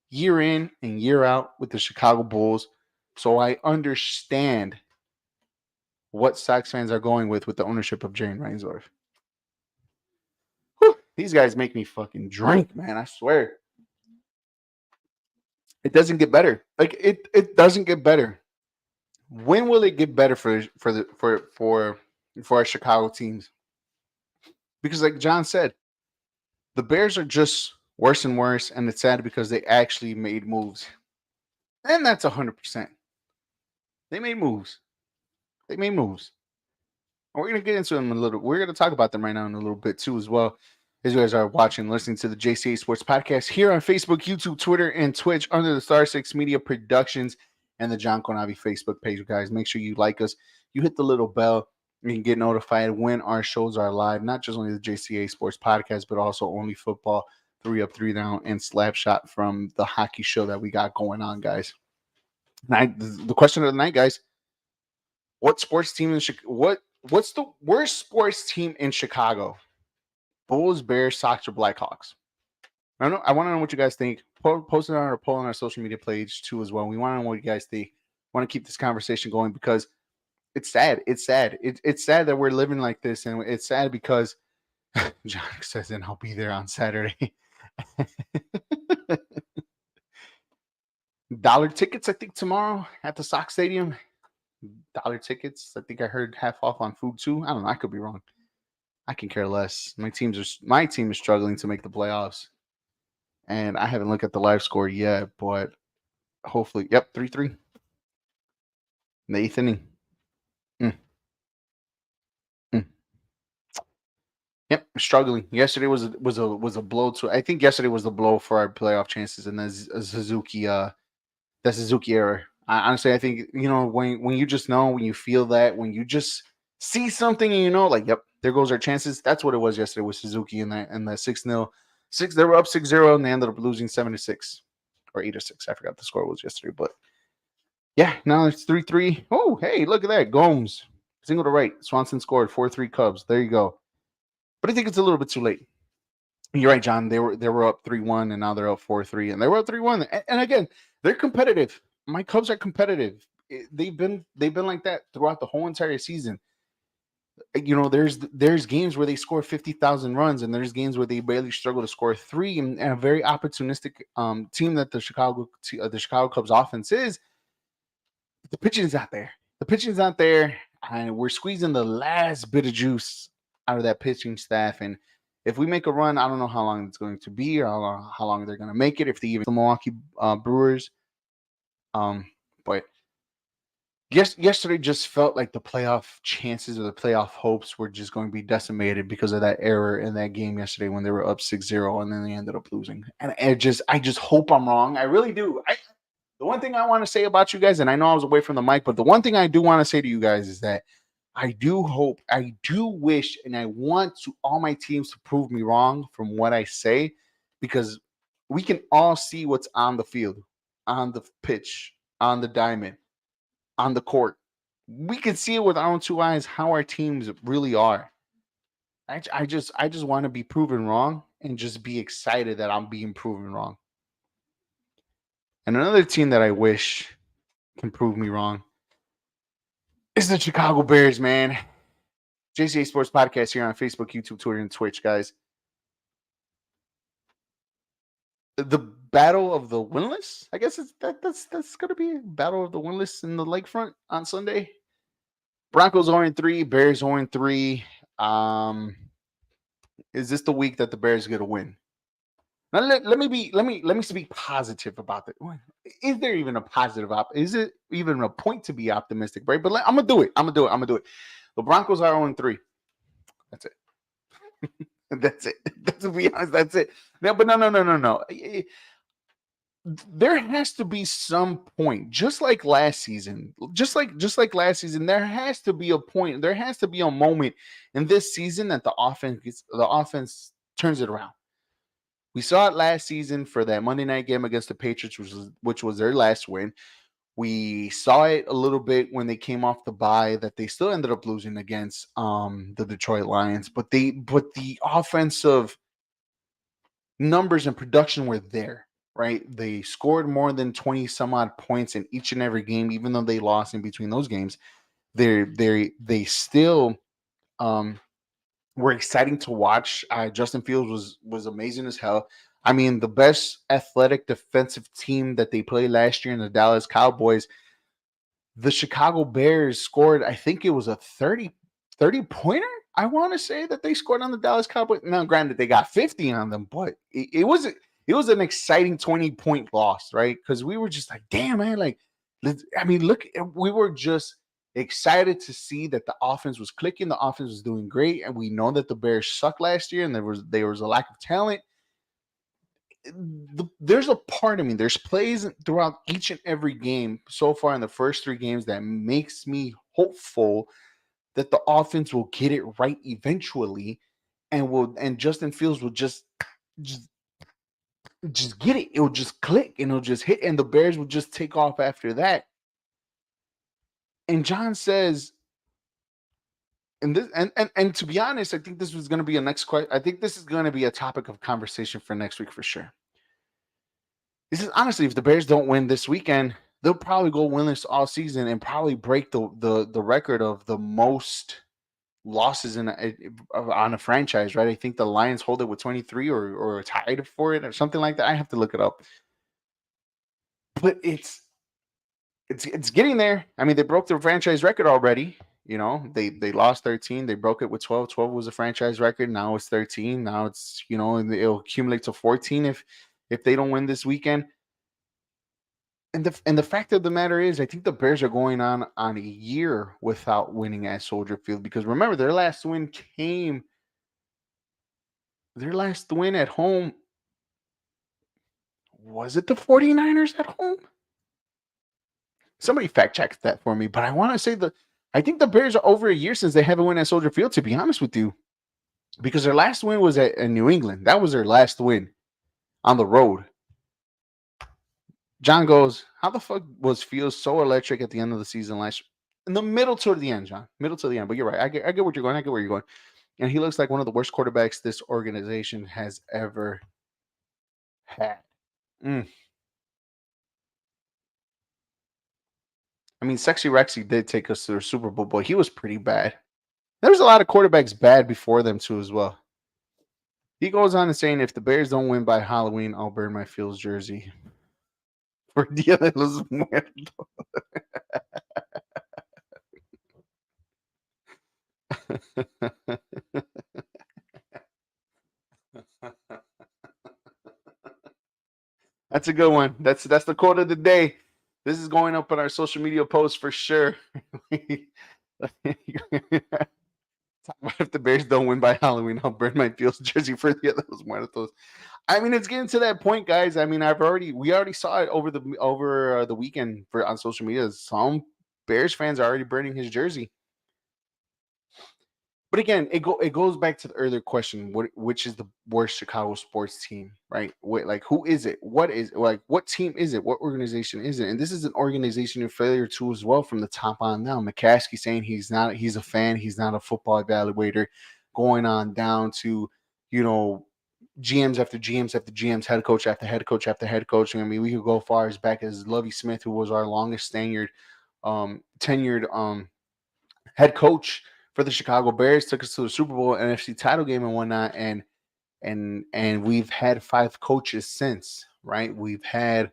year in and year out with the Chicago Bulls. So I understand what Sox fans are going with the ownership of Jerry Reinsdorf. Whew, these guys make me fucking drink, man. I swear. It doesn't get better. Like it doesn't get better. When will it get better for our Chicago teams? Because like John said, the Bears are just worse and worse, and it's sad because they actually made moves. And that's 100%. They made moves. They made moves. And we're going to get into them a little. We're going to talk about them right now in a little bit too as well. As you guys are watching, listening to the JCA Sports Podcast here on Facebook, YouTube, Twitter, and Twitch under the Star 6 Media Productions and the John Conavi Facebook page, guys. Make sure you like us. You hit the little bell. You can get notified when our shows are live, not just only the JCA Sports Podcast, but also Only Football, 3 Up, 3 Down, and Slapshot from the hockey show that we got going on, guys. The question of the night, guys, what sports team in what's the worst sports team in Chicago? Bulls, Bears, Sox, or Blackhawks? I want to know what you guys think. Post it on our poll on our social media page too as well. We want to know what you guys think. Want to keep this conversation going because it's sad. It's sad. It's sad that we're living like this, and it's sad because John says, "And I'll be there on Saturday." Dollar tickets, I think tomorrow at the Sox Stadium. Dollar tickets. I think I heard half off on food too. I don't know. I could be wrong. I can care less. My team is struggling to make the playoffs, and I haven't looked at the live score yet. But hopefully, 3-3 in the eighth inning. Yep, struggling. Yesterday was a blow to. I think yesterday was the blow for our playoff chances in the Suzuki error. Honestly, I think when you just know, when you feel that, when you just see something and like, yep, there goes our chances. That's what it was yesterday with Suzuki in the 6-0. They were up 6-0 and they ended up losing 7-6 or 8-6. I forgot the score was yesterday, but yeah, now it's 3-3. Oh, hey, look at that. Gomes single to right. Swanson scored 4-3 Cubs. There you go. But I think it's a little bit too late. You're right, John. They were up 3-1 and now they're up 4-3, and they were up 3-1. And again, they're competitive. My Cubs are competitive. They've been like that throughout the whole entire season. There's games where they score 50,000 runs, and there's games where they barely struggle to score 3. And a very opportunistic team that the Chicago Cubs offense is. The pitching's out there. And we're squeezing the last bit of juice out of that pitching staff. And if we make a run, I don't know how long it's going to be or how long they're going to make it. If they even the Milwaukee Brewers. But yesterday just felt like the playoff chances or the playoff hopes were just going to be decimated because of that error in that game yesterday when they were up 6-0 and then they ended up losing. And I just hope I'm wrong. I really do. The one thing I want to say about you guys, and I know I was away from the mic, but the one thing I do want to say to you guys is that I do hope, I do wish, and I want all my teams to prove me wrong from what I say, because we can all see what's on the field, on the pitch, on the diamond, on the court. We can see it with our own 2 eyes how our teams really are. I just want to be proven wrong and just be excited that I'm being proven wrong. And another team that I wish can prove me wrong is the Chicago Bears, man. JCA Sports Podcast here on Facebook, YouTube, Twitter, and Twitch, guys. The battle of the winless, I guess that's going to be a battle of the winless in the lakefront on Sunday. Broncos 0-3, Bears 0-3. Is this the week that the Bears get a win? Now let me speak positive about it. Is there even a positive is it even a point to be optimistic, right? But I'm gonna do it. The Broncos are 0-3. That's it. That's it. To be honest, that's it. No, but no. There has to be some point, just like last season. Just like last season, there has to be a point. There has to be a moment in this season that the offense turns it around. We saw it last season for that Monday night game against the Patriots, which was their last win. We saw it a little bit when they came off the bye that they still ended up losing against the Detroit Lions. But the offensive numbers and production were there, right? They scored more than 20 some odd points in each and every game, even though they lost in between those games. They still were exciting to watch. Justin Fields was amazing as hell. I mean, the best athletic defensive team that they played last year in the Dallas Cowboys, the Chicago Bears scored, I think it was a 30-pointer. I want to say that they scored on the Dallas Cowboys. Now, granted, they got 50 on them, but it was an exciting 20-point loss, right? Because we were just like, damn, man, like, I mean, look, we were just Excited to see that the offense was clicking, the offense was doing great, and we know that the Bears sucked last year, and there was a lack of talent. There's a part of me, there's plays throughout each and every game so far in the first 3 games that makes me hopeful that the offense will get it right eventually, and Justin Fields will just just get it. It'll just click and it'll just hit, and the Bears will just take off after that. And John says, and this and to be honest, I think this was going to be a next question. I think this is going to be a topic of conversation for next week for sure. This is honestly, if the Bears don't win this weekend, they'll probably go winless all season and probably break the record of the most losses on a franchise, right? I think the Lions hold it with 23 or tied for it or something like that. I have to look it up. But it's getting there. I mean, they broke their franchise record already. You know, they lost 13. They broke it with 12. 12 was a franchise record. Now it's 13. Now it's, and it'll accumulate to 14 if they don't win this weekend. And the fact of the matter is, I think the Bears are going on a year without winning at Soldier Field, because remember, their last win at home, was it the 49ers at home? Somebody fact check that for me, but I want to say I think the Bears are over a year since they haven't won at Soldier Field, to be honest with you, because their last win was in New England. That was their last win on the road. John goes, how the fuck was Fields so electric at the end of the season last year? In the middle toward the end, John. Middle to the end. But you're right. I get what you're going. I get where you're going. And he looks like one of the worst quarterbacks this organization has ever had. I mean, Sexy Rexy did take us to the Super Bowl, but he was pretty bad. There was a lot of quarterbacks bad before them, too, as well. He goes on and saying, if the Bears don't win by Halloween, I'll burn my Fields jersey. For Dia de los Muertos. That's a good one. That's the quote of the day. This is going up on our social media posts for sure. If the Bears don't win by Halloween, I'll burn my Fields jersey for Dia de los Muertos. I mean, it's getting to that point, guys. I mean, we already saw it over the weekend on social media. Some Bears fans are already burning his jersey. But again, it goes back to the earlier question: which is the worst Chicago sports team, right? Who is it? What team is it? What organization is it? And this is an organization in failure too, as well, from the top on down. McCaskey saying he's a fan, he's not a football evaluator, going on down to, GMs after GMs after GMs, head coach after head coach after head coach. I mean, we could go far as back as Lovie Smith, who was our longest tenured head coach for the Chicago Bears, took us to the Super Bowl, NFC title game, and whatnot. And we've had 5 coaches since, right? We've had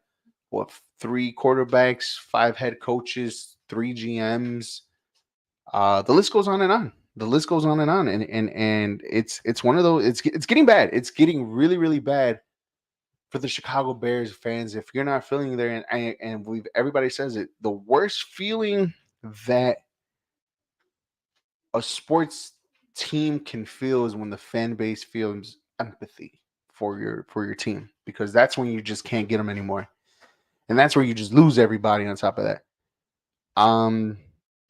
3 quarterbacks, 5 head coaches, 3 GMs. The list goes on and on. The list goes on and on, and it's one of those. It's getting bad. It's getting really, really bad for the Chicago Bears fans. If you're not feeling there, and everybody says it, the worst feeling that a sports team can feel is when the fan base feels empathy for your team, because that's when you just can't get them anymore, and that's where you just lose everybody on top of that.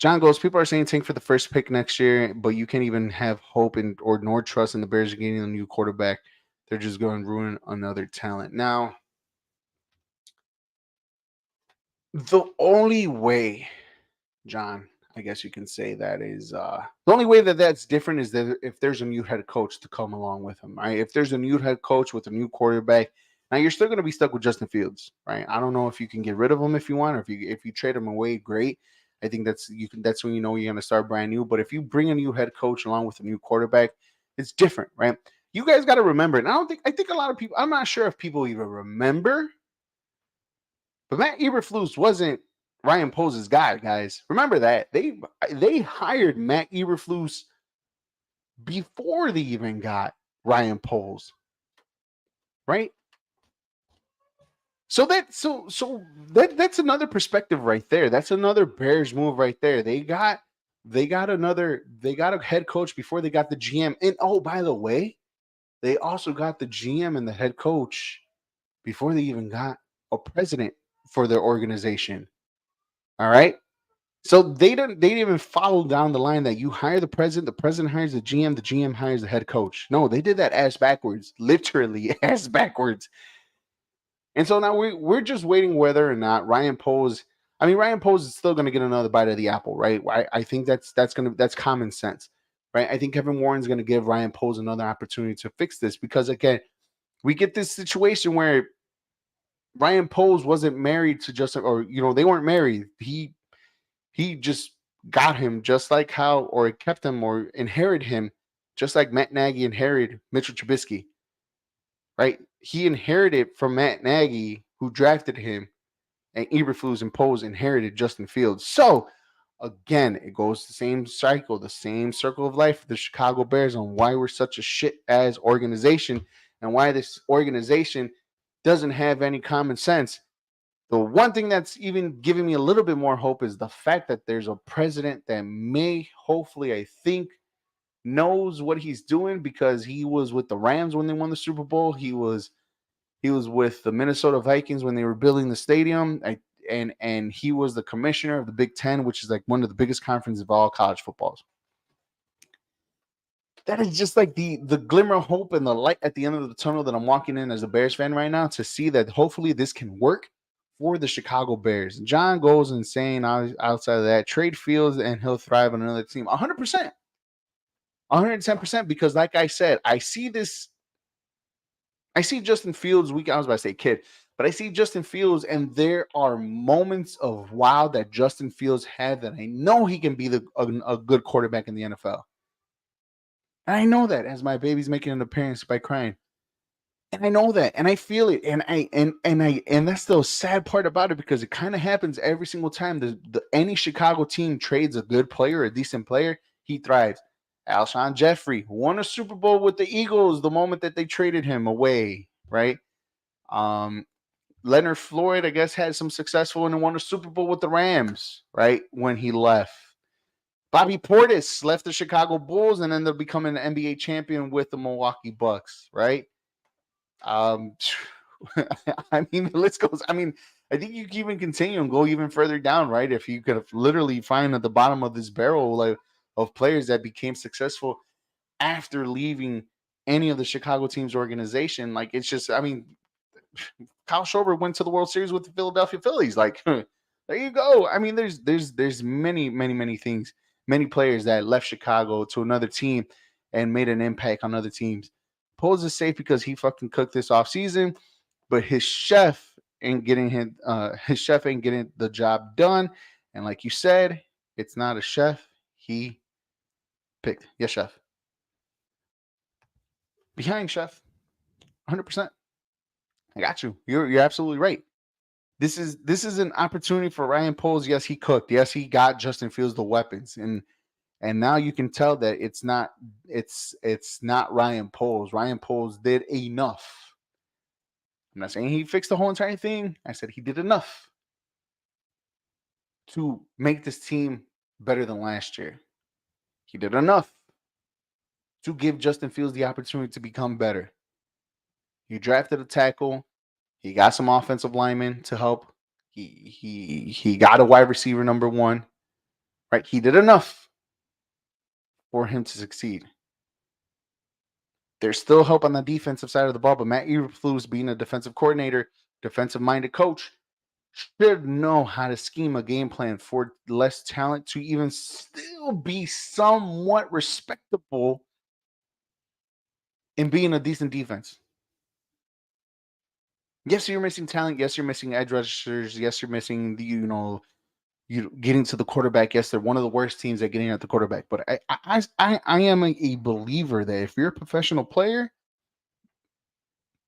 John goes, people are saying tank for the first pick next year, but you can't even have hope or nor trust in the Bears getting a new quarterback. They're just going to ruin another talent. Now, the only way, John, I guess you can say that is the only way that's different is that if there's a new head coach to come along with him, right? If there's a new head coach with a new quarterback, now you're still going to be stuck with Justin Fields, right? I don't know if you can get rid of him if you want, or if you trade him away, great. I think that's when you're going to start brand new. But if you bring a new head coach along with a new quarterback, it's different, right? You guys got to remember, and I think a lot of people, I'm not sure if people even remember, but Matt Eberflus wasn't Ryan Poles' guy, guys. Remember that. They hired Matt Eberflus before they even got Ryan Poles, right? That's another perspective right there. That's another Bears move right there. They got a head coach before they got the GM. And oh, by the way, they also got the GM and the head coach before they even got a president for their organization. All right. So they didn't even follow down the line that you hire the president hires the GM hires the head coach. No, they did that ass backwards, literally ass backwards. And so now we're just waiting whether or not Ryan Poles. I mean, Ryan Poles is still going to get another bite of the apple, right? I think that's common sense, right? I think Kevin Warren's going to give Ryan Poles another opportunity to fix this because again, we get this situation where Ryan Poles wasn't married to Justin, or they weren't married. He just got him just like how, or kept him, or inherited him, just like Matt Nagy inherited Mitchell Trubisky, right? He inherited from Matt Nagy, who drafted him, and Eberflus and Poles inherited Justin Fields. So again, it goes the same cycle, the same circle of life for the Chicago Bears on why we're such a shit ass organization and why this organization doesn't have any common sense. The one thing that's even giving me a little bit more hope is the fact that there's a president that may, hopefully, I think, knows what he's doing because he was with the Rams when they won the Super Bowl. He was with the Minnesota Vikings when they were building the stadium. And he was the commissioner of the Big Ten, which is like one of the biggest conferences of all college footballs. That is just like the glimmer of hope and the light at the end of the tunnel that I'm walking in as a Bears fan right now, to see that hopefully this can work for the Chicago Bears. John goes insane outside of that. Trade Fields and he'll thrive on another team. 100%. 110%, because like I said, I see Justin Fields I was about to say kid, but I see Justin Fields, and there are moments of wow that Justin Fields had that I know he can be a good quarterback in the NFL. And I know that as my baby's making an appearance by crying. And I know that, and I feel it, and that's the sad part about it, because it kind of happens every single time any Chicago team trades a good player, a decent player, he thrives. Alshon Jeffrey won a Super Bowl with the Eagles the moment that they traded him away, right? Leonard Floyd, I guess, had some successful and won a Super Bowl with the Rams, right, when he left. Bobby Portis left the Chicago Bulls and ended up becoming an NBA champion with the Milwaukee Bucks, right? I mean, the list goes. I mean, I think you can even continue and go even further down, right? If you could literally find at the bottom of this barrel like of players that became successful after leaving any of the Chicago team's organization, like it's just, I mean, Kyle Schwarber went to the World Series with the Philadelphia Phillies. Like, there you go. I mean, there's many things, many players that left Chicago to another team and made an impact on other teams. Poles is safe because he fucking cooked this off season, but his chef ain't getting the job done. And like you said, it's not a chef he picked. Yes, chef. Behind chef, 100%. I got you. You're absolutely right. This is an opportunity for Ryan Poles. Yes, he cooked. Yes, he got Justin Fields the weapons, and now you can tell that it's not Ryan Poles. Ryan Poles did enough. I'm not saying he fixed the whole entire thing. I said he did enough to make this team better than last year. He did enough to give Justin Fields the opportunity to become better. He drafted a tackle. He got some offensive linemen to help. He got a wide receiver number one. Right? He did enough for him to succeed. There's still help on the defensive side of the ball, but Matt Eberflus, being a defensive coordinator, defensive-minded coach, should know how to scheme a game plan for less talent to even still be somewhat respectable in being a decent defense. Yes, you're missing talent. Yes, you're missing edge rushers. Yes, you're missing you getting to the quarterback. Yes, they're one of the worst teams at getting at the quarterback. But I am a believer that if you're a professional player,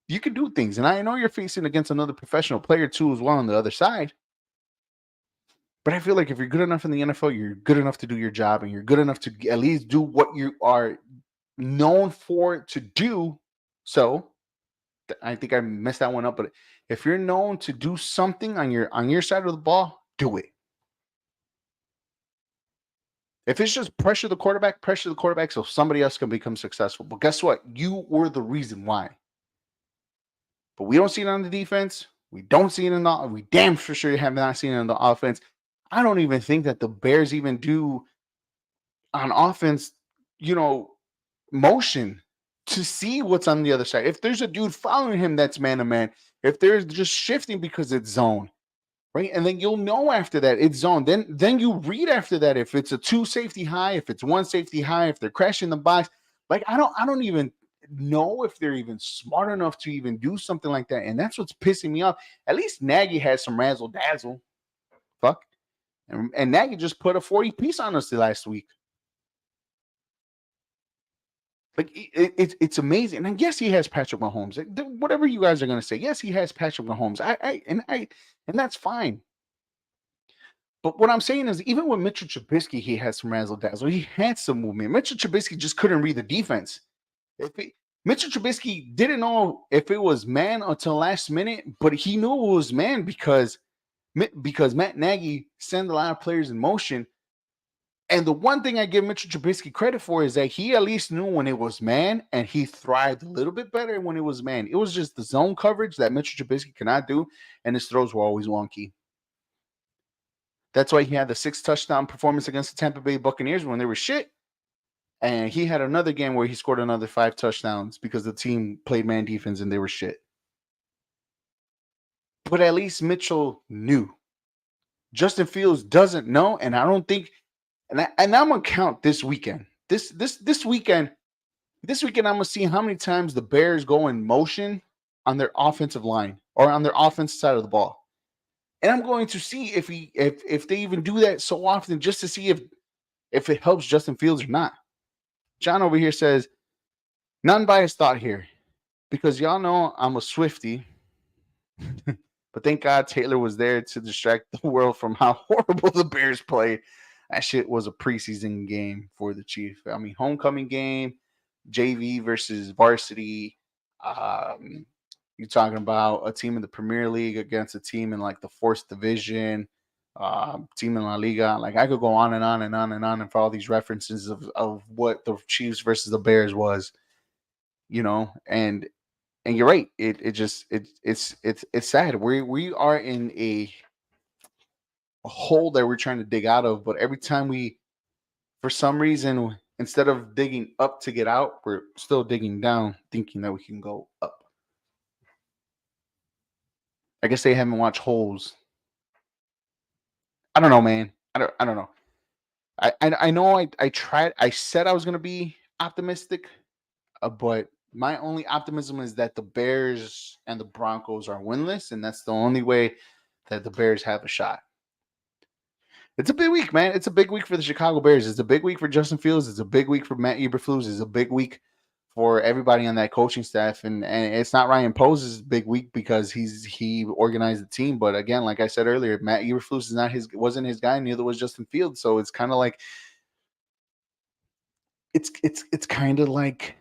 you can do things. And I know you're facing against another professional player too as well on the other side. But I feel like if you're good enough in the NFL, you're good enough to do your job, and you're good enough to at least do what you are known for to do. So I think I messed that one up. But If you're known to do something on your side of the ball, do it. If it's just pressure the quarterback so somebody else can become successful. But guess what? You were the reason why. But we don't see it on the defense. We don't see it in the. We damn for sure have not seen it in the offense. I don't even think that the Bears even do on offense, motion to see what's on the other side. If there's a dude following him that's man to man, if they're just shifting because it's zone, right? And then you'll know after that it's zone. Then you read after that if it's a 2 safety high, if it's 1 safety high, if they're crashing the box. Like I don't even know if they're even smart enough to even do something like that. And that's what's pissing me off. At least Nagy has some razzle dazzle. Fuck. And Nagy just put a 40 piece on us the last week. Like it's amazing. And yes, he has Patrick Mahomes. Whatever you guys are gonna say, yes, he has Patrick Mahomes. And that's fine. But what I'm saying is, even with Mitchell Trubisky, he had some razzle dazzle. He had some movement. Mitchell Trubisky just couldn't read the defense. Mitchell Trubisky didn't know if it was man until last minute, but he knew it was man because Matt Nagy sent a lot of players in motion. And the one thing I give Mitchell Trubisky credit for is that he at least knew when it was man, and he thrived a little bit better when it was man. It was just the zone coverage that Mitchell Trubisky cannot do, and his throws were always wonky. That's why he had the 6 touchdown performance against the Tampa Bay Buccaneers when they were shit. And he had another game where he scored another 5 touchdowns because the team played man defense and they were shit. But at least Mitchell knew. Justin Fields doesn't know, and I don't think. And I'm gonna count this weekend. This weekend, I'm gonna see how many times the Bears go in motion on their offensive line or on their offensive side of the ball. And I'm going to see if they even do that so often, just to see if it helps Justin Fields or not. John over here says, non-biased thought here, because y'all know I'm a Swiftie. But thank God Taylor was there to distract the world from how horrible the Bears played. That shit was a preseason game for the Chiefs. I mean, homecoming game, JV versus varsity. You're talking about a team in the Premier League against a team in like the 4th division, team in La Liga. Like I could go on and on and on and on and for all these references of what the Chiefs versus the Bears was, and you're right. It's sad. We are in a hole that we're trying to dig out of, but every time we, for some reason, instead of digging up to get out, we're still digging down, thinking that we can go up. I guess they haven't watched Holes. I don't know, man. I don't know. I know I tried. I said I was gonna be optimistic, but my only optimism is that the Bears and the Broncos are winless, and that's the only way that the Bears have a shot. It's a big week, man. It's a big week for the Chicago Bears. It's a big week for Justin Fields. It's a big week for Matt Eberflus. It's a big week for everybody on that coaching staff. And it's not Ryan Pose's big week because he organized the team. But again, like I said earlier, Matt Eberflus wasn't his guy. Neither was Justin Fields. So it's kind of like it's kind of like,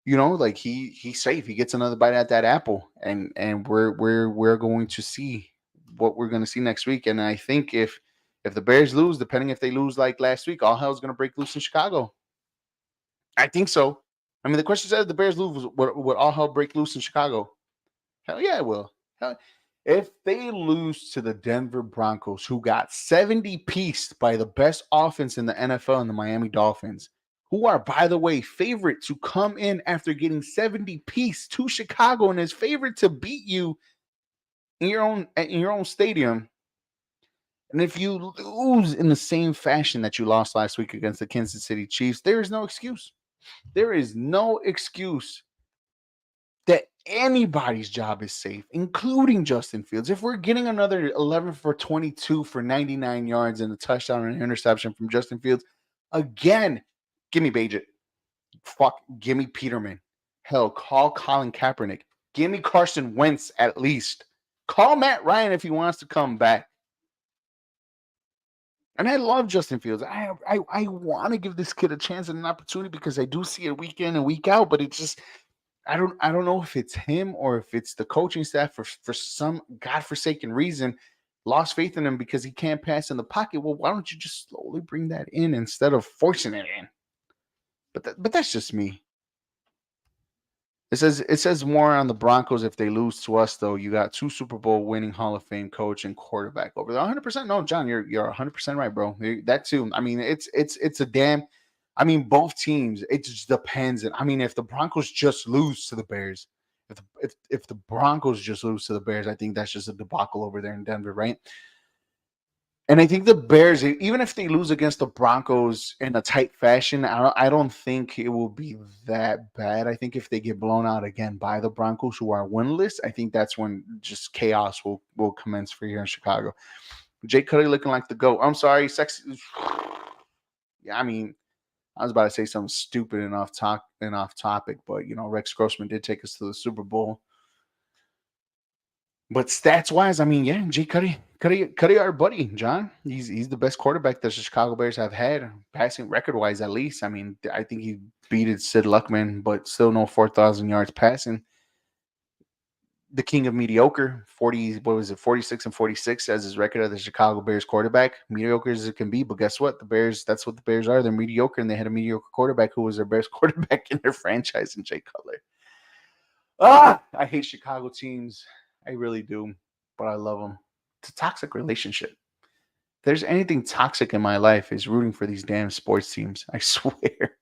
like he's safe. He gets another bite at that apple, and we're going to see what we're going to see next week. And I think if the Bears lose, depending if they lose like last week, all hell's going to break loose in Chicago. I think so. I mean, the question said if the Bears lose, would all hell break loose in Chicago? Hell yeah, it will. If they lose to the Denver Broncos, who got 70-pieced by the best offense in the NFL and the Miami Dolphins, who are, by the way, favorite to come in after getting 70-pieced to Chicago and is favorite to beat you in your own stadium. And if you lose in the same fashion that you lost last week against the Kansas City Chiefs, there is no excuse. There is no excuse that anybody's job is safe, including Justin Fields. If we're getting another 11 for 22 for 99 yards and a touchdown and an interception from Justin Fields, again, give me Bajet. Fuck, give me Peterman. Hell, call Colin Kaepernick. Give me Carson Wentz at least. Call Matt Ryan if he wants to come back. And I love Justin Fields. I want to give this kid a chance and an opportunity because I do see it week in and week out, but it's just I don't know if it's him or if it's the coaching staff for some godforsaken reason lost faith in him because he can't pass in the pocket. Well, why don't you just slowly bring that in instead of forcing it in? But that's just me. It says more on the Broncos if they lose to us though. You got two Super Bowl winning Hall of Fame coach and quarterback over there. 100%. No, John, you're 100% right, bro. That too. I mean, it's a damn. I mean, both teams. It just depends. I mean, if the Broncos just lose to the Bears, if the Broncos just lose to the Bears, I think that's just a debacle over there in Denver, right? And I think the Bears, even if they lose against the Broncos in a tight fashion, I don't think it will be that bad. I think if they get blown out again by the Broncos, who are winless, I think that's when just chaos will commence for here in Chicago. Jake Cuddy looking like the GOAT. I'm sorry, sexy. Yeah, I mean, I was about to say something stupid and off topic, but Rex Grossman did take us to the Super Bowl. But stats wise, I mean, yeah, Jay Cuddy, our buddy John. He's the best quarterback that the Chicago Bears have had, passing record wise at least. I mean, I think he beat Sid Luckman, but still no 4,000 yards passing. The king of mediocre, 46 and 46 as his record as the Chicago Bears quarterback. Mediocre as it can be, but guess what? That's what the Bears are. They're mediocre, and they had a mediocre quarterback who was their best quarterback in their franchise in Jay Cutler. I hate Chicago teams. I really do, but I love them. It's a toxic relationship. If there's anything toxic in my life is rooting for these damn sports teams. I swear.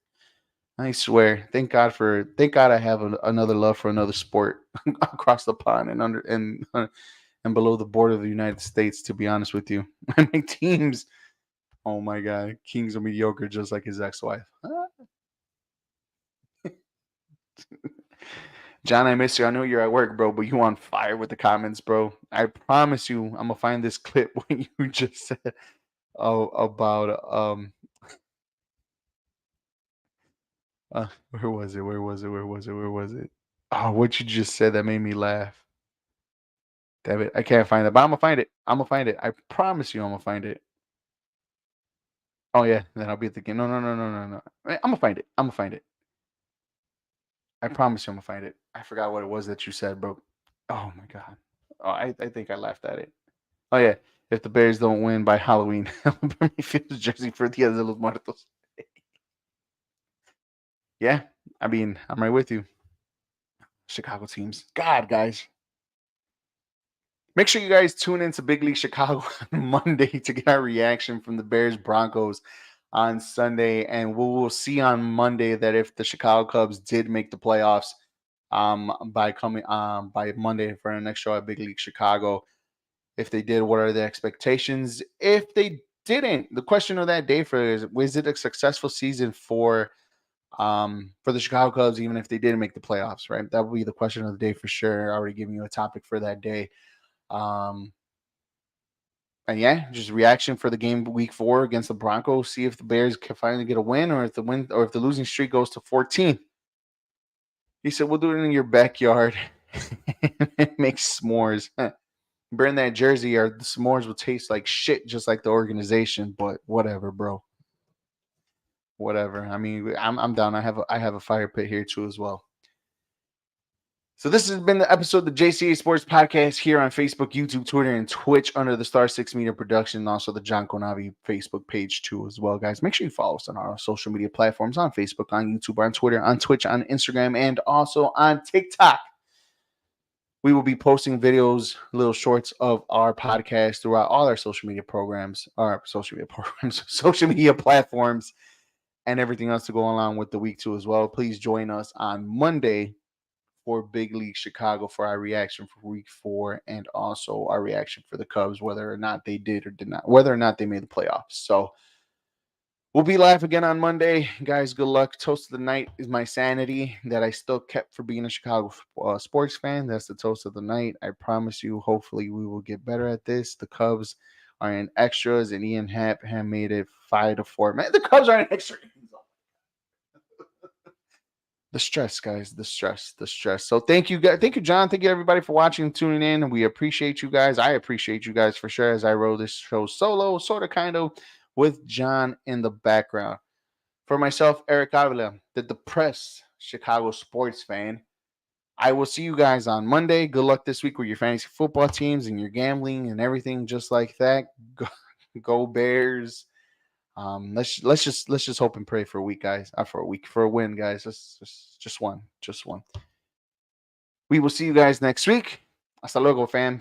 I swear. Thank God I have another love for another sport across the pond and under and below the border of the United States. To be honest with you, my teams. Oh my God, Kings are mediocre, just like his ex-wife. John, I miss you. I know you're at work, bro, but you on fire with the comments, bro. I promise you, I'm gonna find this clip when you just said about where was it? Where was it? Where was it? Where was it? Oh, what you just said that made me laugh. Damn it, I can't find it, but I'm gonna find it. I'm gonna find it. I promise you, I'm gonna find it. Oh yeah, then I'll be at the game. No, no, no, no, no, no. I'm gonna find it. I'm gonna find it. I promise you, I'm gonna find it. I forgot what it was that you said, bro. Oh my God. Oh, I think I laughed at it. Oh yeah, if the Bears don't win by Halloween, Baker Mayfield's jersey for Dia de los Muertos. Yeah, I mean, I'm right with you. Chicago teams. God, guys. Make sure you guys tune into Big League Chicago on Monday to get our reaction from the Bears Broncos on Sunday. And we will see on Monday that if the Chicago Cubs did make the playoffs by Monday for our next show at Big League Chicago. If they did, what are the expectations? If they didn't, the question of that day is: was it a successful season for the Chicago Cubs, even if they didn't make the playoffs? Right, that would be the question of the day for sure. I already giving you a topic for that day. Um, and yeah, just reaction for the game week 4 against the Broncos. See if the Bears can finally get a win, or if the losing streak goes to 14. He said, "We'll do it in your backyard. Make s'mores." Burn that jersey, or the s'mores will taste like shit, just like the organization. But whatever, bro. Whatever. I mean, I'm down. I have a fire pit here too as well. So this has been the episode of the JCA Sports Podcast here on Facebook, YouTube, Twitter, and Twitch under the Star 6 Media Production, and also the John Konavi Facebook page too as well, guys. Make sure you follow us on our social media platforms on Facebook, on YouTube, on Twitter, on Twitch, on Instagram, and also on TikTok. We will be posting videos, little shorts of our podcast throughout all our social media social media platforms, and everything else to go along with the week 2 as well. Please join us on Monday for Big League Chicago for our reaction for week 4, and also our reaction for the Cubs, whether or not they did or did not, whether or not they made the playoffs. So we'll be live again on Monday. Guys, good luck. Toast of the night is my sanity that I still kept for being a Chicago sports fan. That's the toast of the night. I promise you, hopefully we will get better at this. The Cubs are in extras, and Ian Happ have made it 5-4. Man, the Cubs are in extras. The stress, guys, the stress. So thank you, guys. Thank you, John. Thank you, everybody, for watching and tuning in. We appreciate you guys. I appreciate you guys for sure, as I wrote this show solo, sort of, kind of, with John in the background. For myself, Eric Avila, the depressed Chicago sports fan, I will see you guys on Monday. Good luck this week with your fantasy football teams and your gambling and everything just like that. Go Bears. Let's just hope and pray for a week, guys. For a week, for a win, guys. Just one, just one. We will see you guys next week. Hasta luego, fam.